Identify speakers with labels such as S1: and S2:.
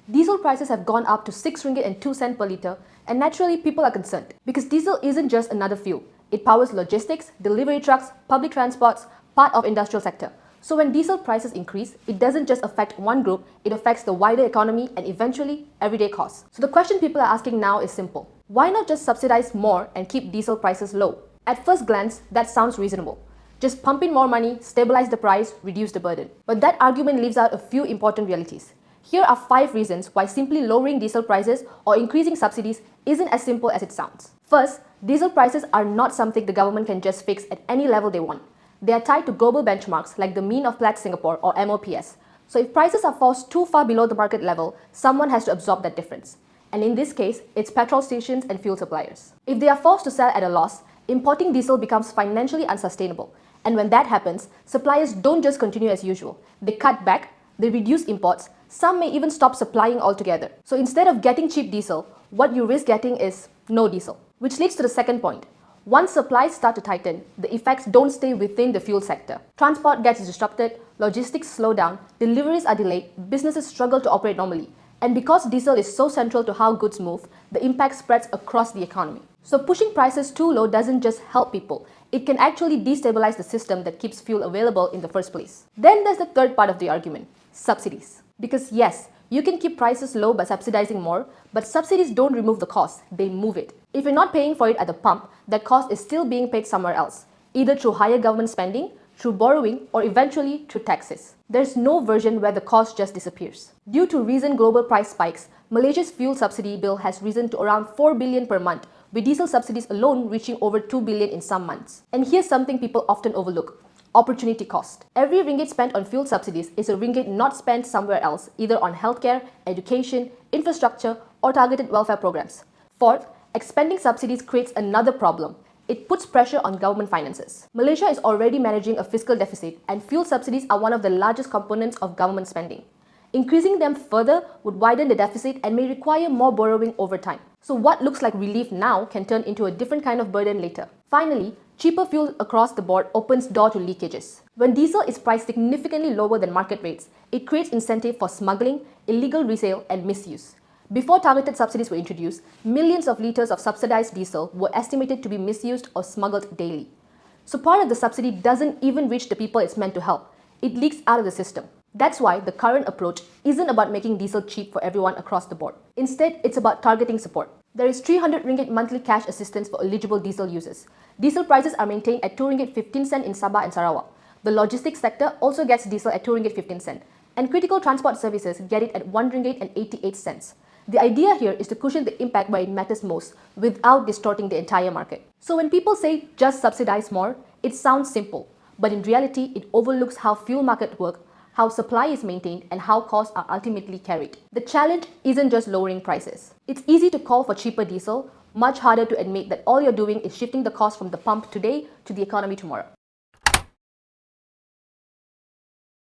S1: Diesel prices have gone up to 6 ringgit and 2 cents per litre, and naturally people are concerned because diesel isn't just another fuel. It powers logistics, delivery trucks, public transports, part of industrial sector. So when diesel prices increase, it doesn't just affect one group, it affects the wider economy and eventually everyday costs. So the question people are asking now is simple. Why not just subsidize more and keep diesel prices low? At first glance, that sounds reasonable. Just pump in more money, stabilize the price, reduce the burden. But that argument leaves out a few important realities. Here are 5 reasons why simply lowering diesel prices or increasing subsidies isn't as simple as it sounds. First, diesel prices are not something the government can just fix at any level they want. They are tied to global benchmarks like the Mean of Platts Singapore or MOPS. So if prices are forced too far below the market level, someone has to absorb that difference. And in this case, it's petrol stations and fuel suppliers. If they are forced to sell at a loss, importing diesel becomes financially unsustainable. And when that happens, suppliers don't just continue as usual. They cut back, they reduce imports, some may even stop supplying altogether. So instead of getting cheap diesel, what you risk getting is no diesel. Which leads to the second point. Once supplies start to tighten, the effects don't stay within the fuel sector. Transport gets disrupted, logistics slow down, deliveries are delayed, businesses struggle to operate normally. And because diesel is so central to how goods move, the impact spreads across the economy. So pushing prices too low doesn't just help people, it can actually destabilize the system that keeps fuel available in the first place. Then there's the third part of the argument, subsidies. Because yes, you can keep prices low by subsidizing more, but subsidies don't remove the cost, they move it. If you're not paying for it at the pump, that cost is still being paid somewhere else, either through higher government spending, through borrowing, or eventually through taxes. There's no version where the cost just disappears. Due to recent global price spikes, Malaysia's fuel subsidy bill has risen to around 4 billion per month, with diesel subsidies alone reaching over 2 billion in some months. And here's something people often overlook. Opportunity cost. Every ringgit spent on fuel subsidies is a ringgit not spent somewhere else, either on healthcare, education, infrastructure, or targeted welfare programs. Fourth, expanding subsidies creates another problem. It puts pressure on government finances. Malaysia is already managing a fiscal deficit, and fuel subsidies are one of the largest components of government spending. Increasing them further would widen the deficit and may require more borrowing over time. So what looks like relief now can turn into a different kind of burden later. Finally, cheaper fuel across the board opens door to leakages. When diesel is priced significantly lower than market rates, it creates incentive for smuggling, illegal resale, and misuse. Before targeted subsidies were introduced, millions of litres of subsidized diesel were estimated to be misused or smuggled daily. So part of the subsidy doesn't even reach the people it's meant to help. It leaks out of the system. That's why the current approach isn't about making diesel cheap for everyone across the board. Instead, it's about targeting support. There is 300 ringgit monthly cash assistance for eligible diesel users. Diesel prices are maintained at 2 ringgit 15 cent in Sabah and Sarawak. The logistics sector also gets diesel at 2 ringgit 15 cent, and critical transport services get it at 1 ringgit and 88 cents. The idea here is to cushion the impact where it matters most without distorting the entire market. So when people say just subsidize more, it sounds simple, but in reality, it overlooks how fuel markets work, how supply is maintained, and how costs are ultimately carried. The challenge isn't just lowering prices. It's easy to call for cheaper diesel, much harder to admit that all you're doing is shifting the cost from the pump today to the economy tomorrow.